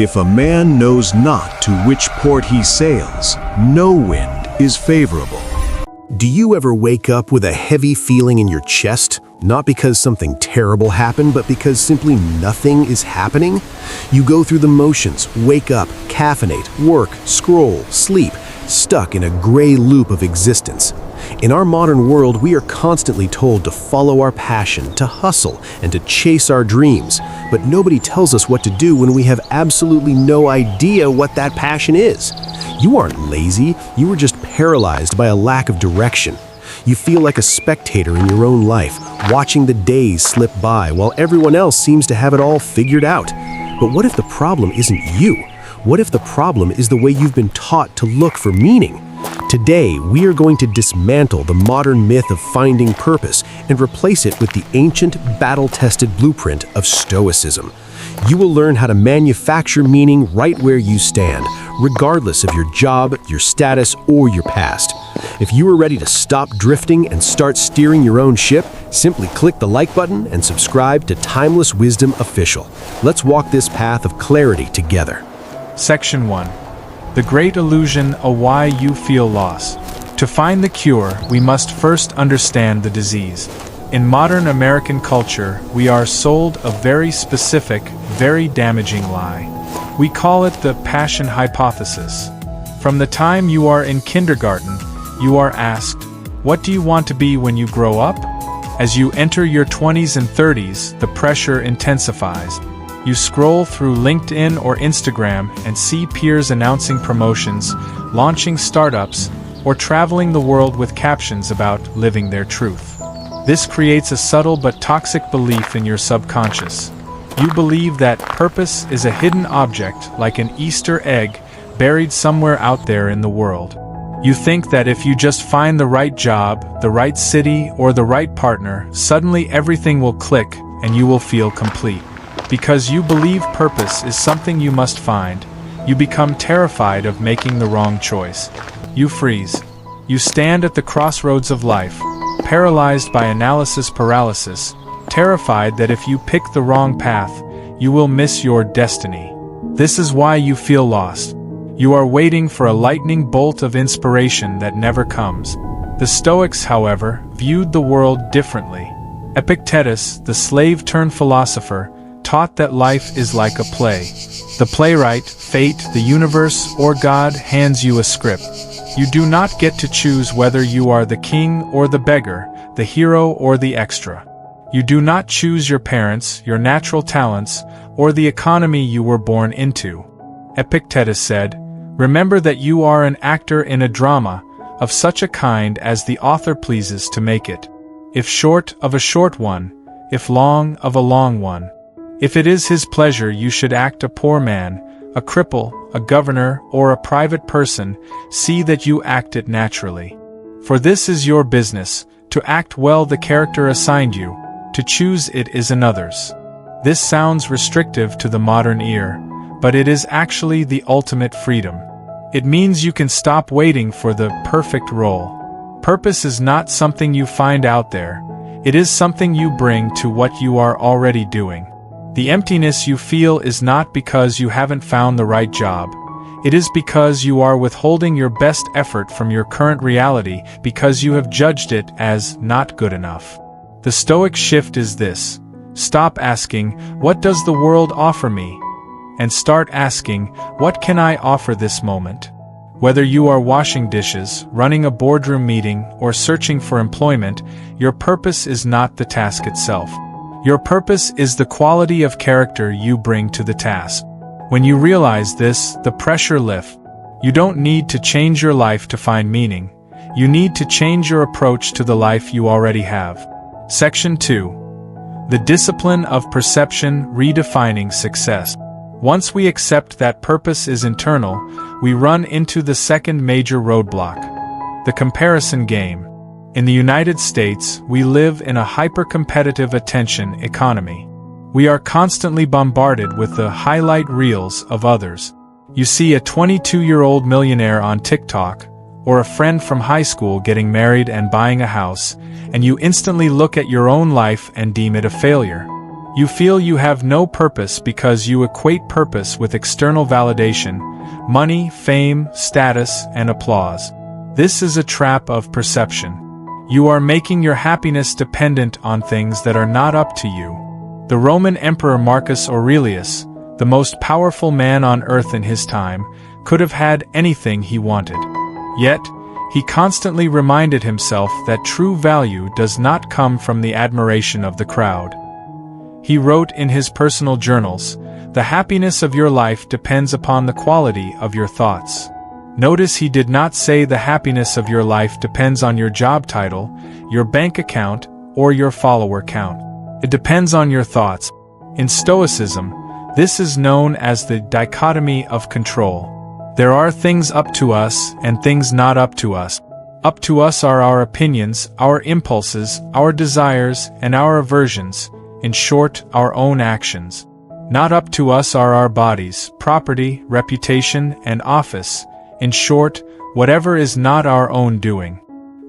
If a man knows not to which port he sails, no wind is favorable. Do you ever wake up with a heavy feeling in your chest? Not because something terrible happened, but because simply nothing is happening? You go through the motions, wake up, caffeinate, work, scroll, sleep, stuck in a gray loop of existence. In our modern world, we are constantly told to follow our passion, to hustle, and to chase our dreams. But nobody tells us what to do when we have absolutely no idea what that passion is. You aren't lazy, you are just paralyzed by a lack of direction. You feel like a spectator in your own life, watching the days slip by while everyone else seems to have it all figured out. But what if the problem isn't you? What if the problem is the way you've been taught to look for meaning? Today, we are going to dismantle the modern myth of finding purpose and replace it with the ancient, battle-tested blueprint of Stoicism. You will learn how to manufacture meaning right where you stand, regardless of your job, your status, or your past. If you are ready to stop drifting and start steering your own ship, simply click the like button and subscribe to Timeless Wisdom Official. Let's walk this path of clarity together. Section 1. The Great Illusion of Why You Feel Lost. To find the cure, we must first understand the disease. In modern American culture, we are sold a very specific, very damaging lie. We call it the passion hypothesis. From the time you are in kindergarten, you are asked, "What do you want to be when you grow up?" As you enter your 20s and 30s, the pressure intensifies. You scroll through LinkedIn or Instagram and see peers announcing promotions, launching startups, or traveling the world with captions about living their truth. This creates a subtle but toxic belief in your subconscious. You believe that purpose is a hidden object, like an Easter egg, buried somewhere out there in the world. You think that if you just find the right job, the right city, or the right partner, suddenly everything will click and you will feel complete. Because you believe purpose is something you must find, you become terrified of making the wrong choice. You freeze. You stand at the crossroads of life, paralyzed by analysis paralysis, terrified that if you pick the wrong path, you will miss your destiny. This is why you feel lost. You are waiting for a lightning bolt of inspiration that never comes. The Stoics, however, viewed the world differently. Epictetus, the slave-turned-philosopher, taught that life is like a play. The playwright, fate, the universe, or God hands you a script. You do not get to choose whether you are the king or the beggar, the hero or the extra. You do not choose your parents, your natural talents, or the economy you were born into. Epictetus said, "Remember that you are an actor in a drama, of such a kind as the author pleases to make it. If short, of a short one, if long, of a long one. If it is his pleasure you should act a poor man, a cripple, a governor, or a private person, see that you act it naturally. For this is your business, to act well the character assigned you, to choose it is another's." This sounds restrictive to the modern ear, but it is actually the ultimate freedom. It means you can stop waiting for the perfect role. Purpose is not something you find out there, it is something you bring to what you are already doing. The emptiness you feel is not because you haven't found the right job. It is because you are withholding your best effort from your current reality because you have judged it as not good enough. The Stoic shift is this: stop asking, "What does the world offer me?" and start asking, "What can I offer this moment?" Whether you are washing dishes, running a boardroom meeting, or searching for employment, your purpose is not the task itself. Your purpose is the quality of character you bring to the task. When you realize this, the pressure lifts. You don't need to change your life to find meaning. You need to change your approach to the life you already have. Section 2. The Discipline of Perception, Redefining Success. Once we accept that purpose is internal, we run into the second major roadblock: the comparison game. In the United States, we live in a hyper-competitive attention economy. We are constantly bombarded with the highlight reels of others. You see a 22-year-old millionaire on TikTok, or a friend from high school getting married and buying a house, and you instantly look at your own life and deem it a failure. You feel you have no purpose because you equate purpose with external validation, money, fame, status, and applause. This is a trap of perception. You are making your happiness dependent on things that are not up to you. The Roman Emperor Marcus Aurelius, the most powerful man on earth in his time, could have had anything he wanted. Yet, he constantly reminded himself that true value does not come from the admiration of the crowd. He wrote in his personal journals, "The happiness of your life depends upon the quality of your thoughts." Notice he did not say the happiness of your life depends on your job title, your bank account, or your follower count. It depends on your thoughts. In Stoicism, this is known as the dichotomy of control. There are things up to us and things not up to us. Up to us are our opinions, our impulses, our desires, and our aversions, in short, our own actions. Not up to us are our bodies, property, reputation, and office, in short, whatever is not our own doing.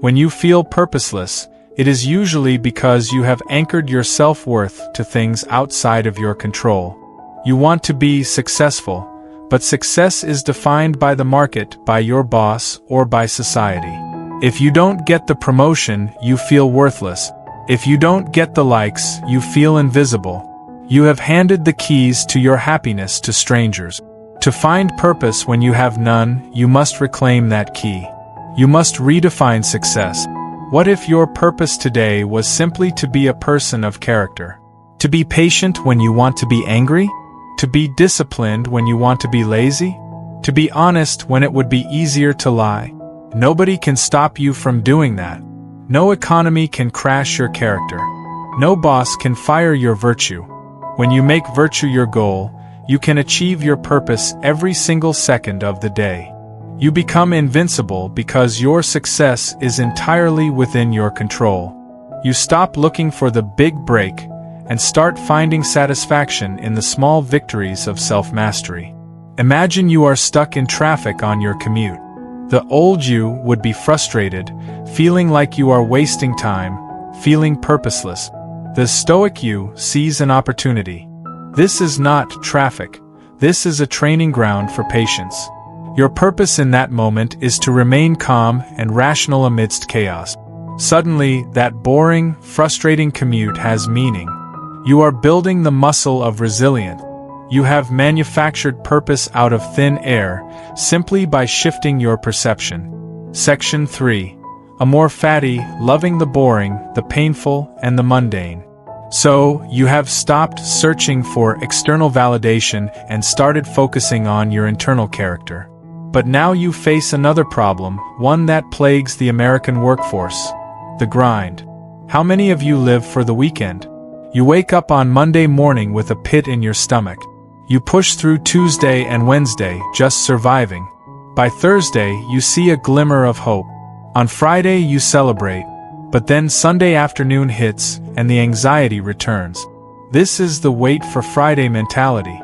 When you feel purposeless, it is usually because you have anchored your self-worth to things outside of your control. You want to be successful, but success is defined by the market, by your boss, or by society. If you don't get the promotion, you feel worthless. If you don't get the likes, you feel invisible. You have handed the keys to your happiness to strangers. To find purpose when you have none, you must reclaim that key. You must redefine success. What if your purpose today was simply to be a person of character? To be patient when you want to be angry? To be disciplined when you want to be lazy? To be honest when it would be easier to lie? Nobody can stop you from doing that. No economy can crash your character. No boss can fire your virtue. When you make virtue your goal, you can achieve your purpose every single second of the day. You become invincible because your success is entirely within your control. You stop looking for the big break and start finding satisfaction in the small victories of self-mastery. Imagine you are stuck in traffic on your commute. The old you would be frustrated, feeling like you are wasting time, feeling purposeless. The Stoic you sees an opportunity. This is not traffic. This is a training ground for patience. Your purpose in that moment is to remain calm and rational amidst chaos. Suddenly, that boring, frustrating commute has meaning. You are building the muscle of resilience. You have manufactured purpose out of thin air, simply by shifting your perception. Section 3. Amor Fati, loving the boring, the painful, and the mundane. So, you have stopped searching for external validation and started focusing on your internal character. But now you face another problem, one that plagues the American workforce: the grind. How many of you live for the weekend? You wake up on Monday morning with a pit in your stomach. You push through Tuesday and Wednesday, just surviving. By Thursday, you see a glimmer of hope. On Friday, you celebrate. But then Sunday afternoon hits, and the anxiety returns. This is the wait for Friday mentality.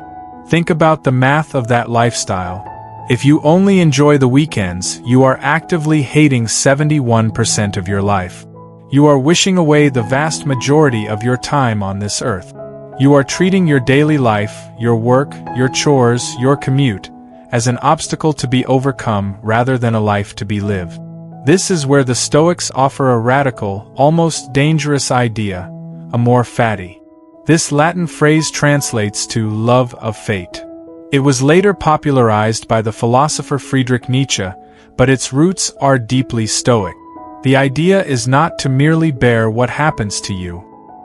Think about the math of that lifestyle. If you only enjoy the weekends, you are actively hating 71% of your life. You are wishing away the vast majority of your time on this earth. You are treating your daily life, your work, your chores, your commute, as an obstacle to be overcome rather than a life to be lived. This is where the Stoics offer a radical, almost dangerous idea: amor fati. This Latin phrase translates to love of fate. It was later popularized by the philosopher Friedrich Nietzsche, but its roots are deeply Stoic. The idea is not to merely bear what happens to you.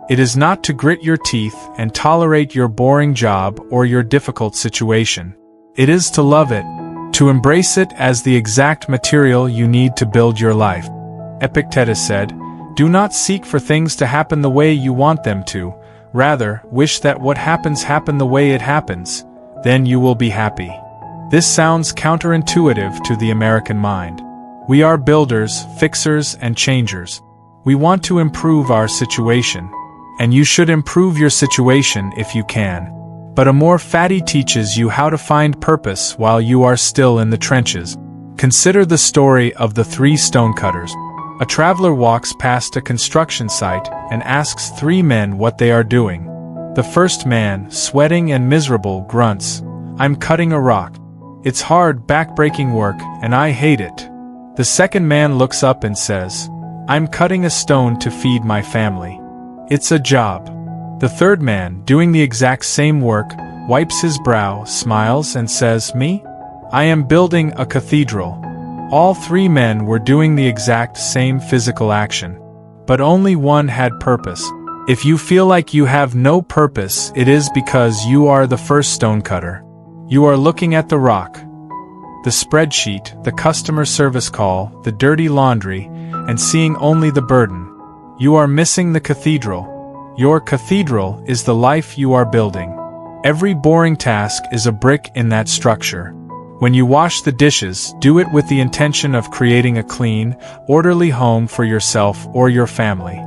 It is not to grit your teeth and tolerate your boring job or your difficult situation. It is to love it, to embrace it as the exact material you need to build your life. Epictetus said, "Do not seek for things to happen the way you want them to, rather, wish that what happens happen the way it happens, then you will be happy." This sounds counterintuitive to the American mind. We are builders, fixers, and changers. We want to improve our situation. And you should improve your situation if you can. But Amor Fati teaches you how to find purpose while you are still in the trenches. Consider the story of the 3 stonecutters. A traveler walks past a construction site and asks 3 men what they are doing. The first man, sweating and miserable, grunts, "I'm cutting a rock. It's hard, back-breaking work, and I hate it." The second man looks up and says, "I'm cutting a stone to feed my family. It's a job." The third man, doing the exact same work, wipes his brow, smiles, and says, "Me? I am building a cathedral." All three men were doing the exact same physical action, but only one had purpose. If you feel like you have no purpose, it is because you are the first stonecutter. You are looking at the rock, the spreadsheet, the customer service call, the dirty laundry, and seeing only the burden. You are missing the cathedral. Your cathedral is the life you are building. Every boring task is a brick in that structure. When you wash the dishes, do it with the intention of creating a clean, orderly home for yourself or your family.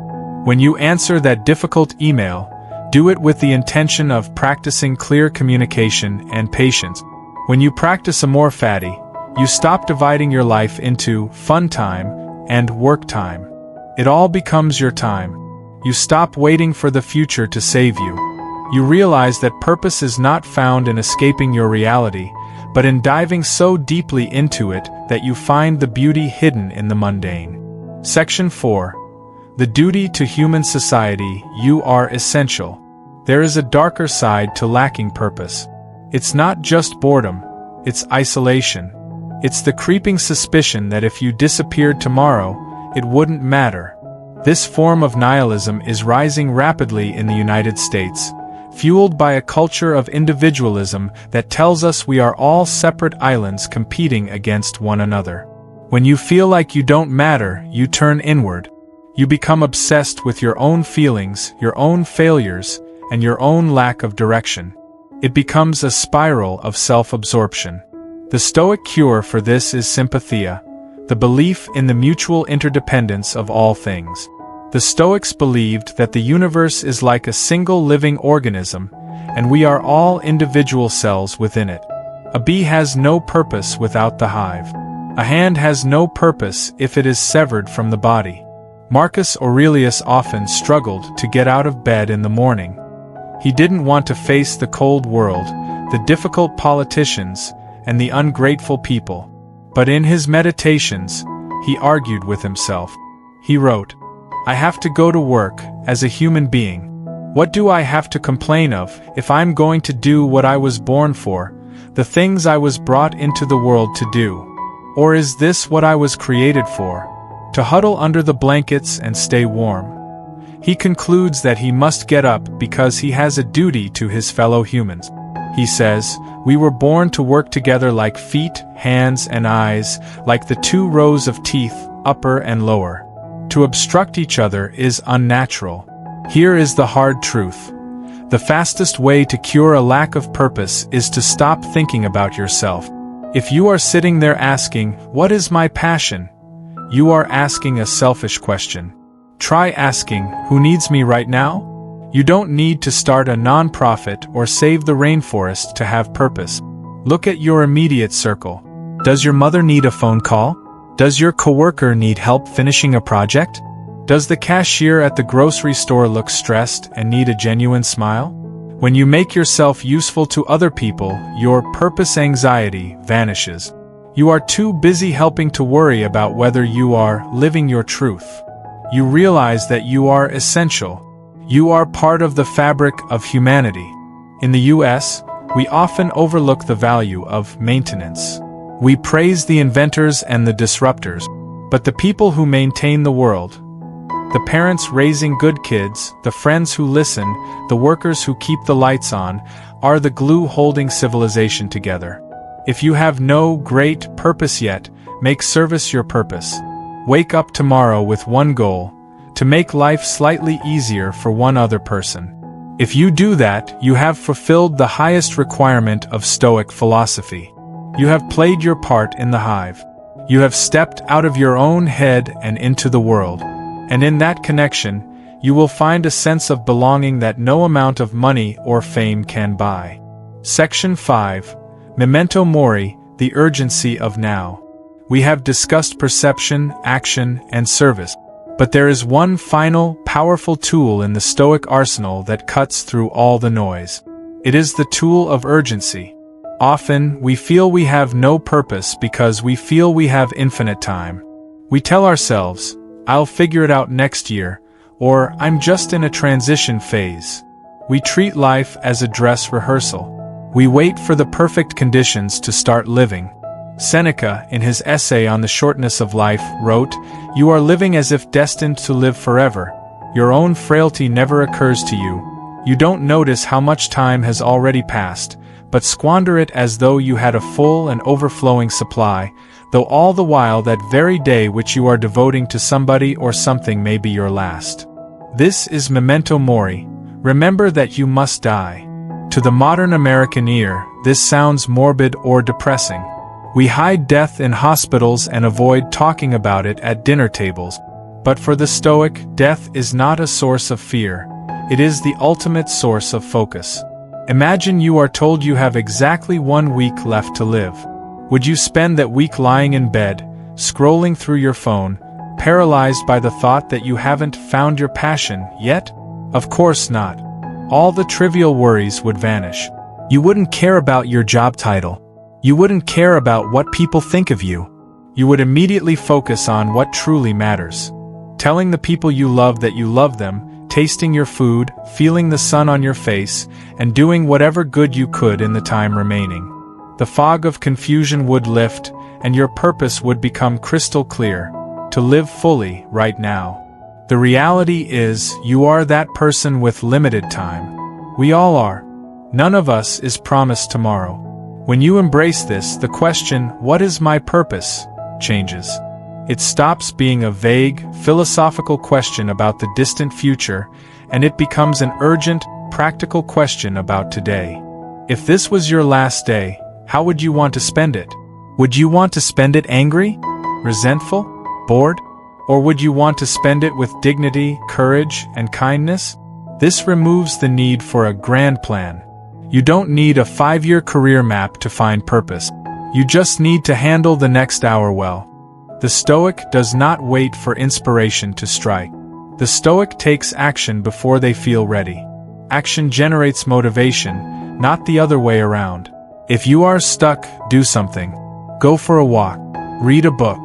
When you answer that difficult email, do it with the intention of practicing clear communication and patience. When you practice Amor Fati, you stop dividing your life into fun time and work time. It all becomes your time. You stop waiting for the future to save you. You realize that purpose is not found in escaping your reality, but in diving so deeply into it that you find the beauty hidden in the mundane. Section 4. The duty to human society. You are essential. There is a darker side to lacking purpose. It's not just boredom, it's isolation. It's the creeping suspicion that if you disappeared tomorrow, it wouldn't matter. This form of nihilism is rising rapidly in the United States, fueled by a culture of individualism that tells us we are all separate islands competing against one another. When you feel like you don't matter, you turn inward. You become obsessed with your own feelings, your own failures, and your own lack of direction. It becomes a spiral of self-absorption. The Stoic cure for this is sympathia, the belief in the mutual interdependence of all things. The Stoics believed that the universe is like a single living organism, and we are all individual cells within it. A bee has no purpose without the hive. A hand has no purpose if it is severed from the body. Marcus Aurelius often struggled to get out of bed in the morning. He didn't want to face the cold world, the difficult politicians, and the ungrateful people. But in his meditations, he argued with himself. He wrote, "I have to go to work, as a human being. What do I have to complain of, if I'm going to do what I was born for, the things I was brought into the world to do? Or is this what I was created for? To huddle under the blankets and stay warm?" He concludes that he must get up because he has a duty to his fellow humans. He says, "We were born to work together like feet, hands, and eyes, like the two rows of teeth, upper and lower. To obstruct each other is unnatural." Here is the hard truth. The fastest way to cure a lack of purpose is to stop thinking about yourself. If you are sitting there asking, "What is my passion?" you are asking a selfish question. Try asking, "Who needs me right now?" You don't need to start a non-profit or save the rainforest to have purpose. Look at your immediate circle. Does your mother need a phone call? Does your coworker need help finishing a project? Does the cashier at the grocery store look stressed and need a genuine smile? When you make yourself useful to other people, your purpose anxiety vanishes. You are too busy helping to worry about whether you are living your truth. You realize that you are essential. You are part of the fabric of humanity. In the US, we often overlook the value of maintenance. We praise the inventors and the disruptors, but the people who maintain the world, the parents raising good kids, the friends who listen, the workers who keep the lights on, are the glue holding civilization together. If you have no great purpose yet, make service your purpose. Wake up tomorrow with one goal: to make life slightly easier for one other person. If you do that, you have fulfilled the highest requirement of Stoic philosophy. You have played your part in the hive. You have stepped out of your own head and into the world. And in that connection, you will find a sense of belonging that no amount of money or fame can buy. Section 5. Memento Mori, the urgency of now. We have discussed perception, action, and service. But there is one final, powerful tool in the Stoic arsenal that cuts through all the noise. It is the tool of urgency. Often, we feel we have no purpose because we feel we have infinite time. We tell ourselves, "I'll figure it out next year," or "I'm just in a transition phase." We treat life as a dress rehearsal. We wait for the perfect conditions to start living. Seneca, in his essay on the shortness of life, wrote, "You are living as if destined to live forever. Your own frailty never occurs to you. You don't notice how much time has already passed, but squander it as though you had a full and overflowing supply, though all the while that very day which you are devoting to somebody or something may be your last." This is Memento Mori. Remember that you must die. To the modern American ear, this sounds morbid or depressing. We hide death in hospitals and avoid talking about it at dinner tables. But for the Stoic, death is not a source of fear. It is the ultimate source of focus. Imagine you are told you have exactly 1 week left to live. Would you spend that week lying in bed, scrolling through your phone, paralyzed by the thought that you haven't found your passion yet? Of course not. All the trivial worries would vanish. You wouldn't care about your job title. You wouldn't care about what people think of you. You would immediately focus on what truly matters. Telling the people you love that you love them, tasting your food, feeling the sun on your face, and doing whatever good you could in the time remaining. The fog of confusion would lift, and your purpose would become crystal clear, to live fully right now. The reality is, you are that person with limited time. We all are. None of us is promised tomorrow. When you embrace this, the question, "What is my purpose?" changes. It stops being a vague, philosophical question about the distant future, and it becomes an urgent, practical question about today. If this was your last day, how would you want to spend it? Would you want to spend it angry, resentful, bored? Or would you want to spend it with dignity, courage, and kindness? This removes the need for a grand plan. You don't need a 5-year career map to find purpose. You just need to handle the next hour well. The Stoic does not wait for inspiration to strike. The Stoic takes action before they feel ready. Action generates motivation, not the other way around. If you are stuck, do something. Go for a walk. Read a book.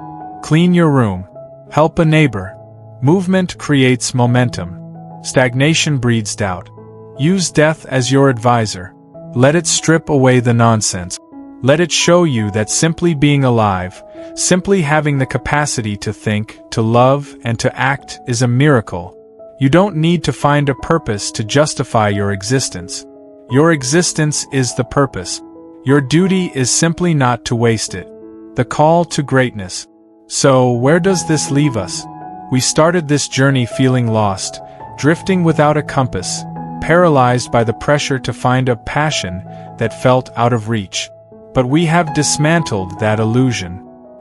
Clean your room. Help a neighbor. Movement creates momentum. Stagnation breeds doubt. Use death as your advisor. Let it strip away the nonsense. Let it show you that simply being alive, simply having the capacity to think, to love, and to act is a miracle. You don't need to find a purpose to justify your existence. Your existence is the purpose. Your duty is simply not to waste it. The call to greatness. So, where does this leave us? We started this journey feeling lost, drifting without a compass, paralyzed by the pressure to find a passion that felt out of reach. But we have dismantled that illusion.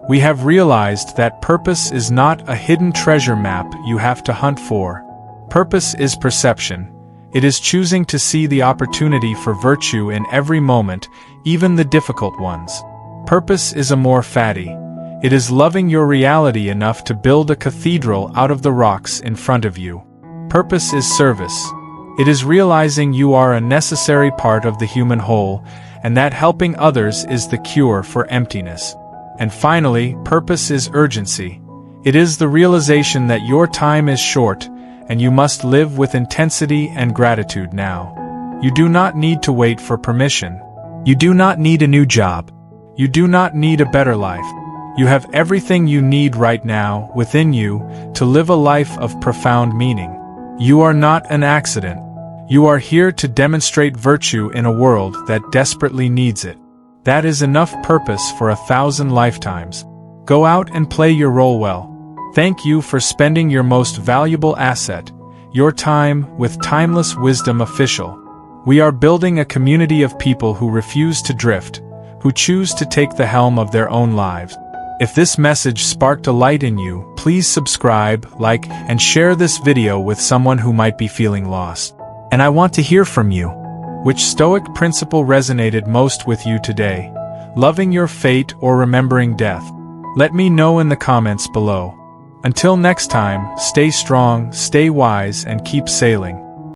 We have realized that purpose is not a hidden treasure map you have to hunt for. Purpose is perception. It is choosing to see the opportunity for virtue in every moment, even the difficult ones. Purpose is Amor Fati. It is loving your reality enough to build a cathedral out of the rocks in front of you. Purpose is service. It is realizing you are a necessary part of the human whole, and that helping others is the cure for emptiness. And finally, purpose is urgency. It is the realization that your time is short, and you must live with intensity and gratitude now. You do not need to wait for permission. You do not need a new job. You do not need a better life. You have everything you need right now, within you, to live a life of profound meaning. You are not an accident. You are here to demonstrate virtue in a world that desperately needs it. That is enough purpose for 1,000 lifetimes. Go out and play your role well. Thank you for spending your most valuable asset, your time, with Timeless Wisdom Official. We are building a community of people who refuse to drift, who choose to take the helm of their own lives. If this message sparked a light in you, please subscribe, like, and share this video with someone who might be feeling lost. And I want to hear from you. Which Stoic principle resonated most with you today? Loving your fate or remembering death? Let me know in the comments below. Until next time, stay strong, stay wise, and keep sailing.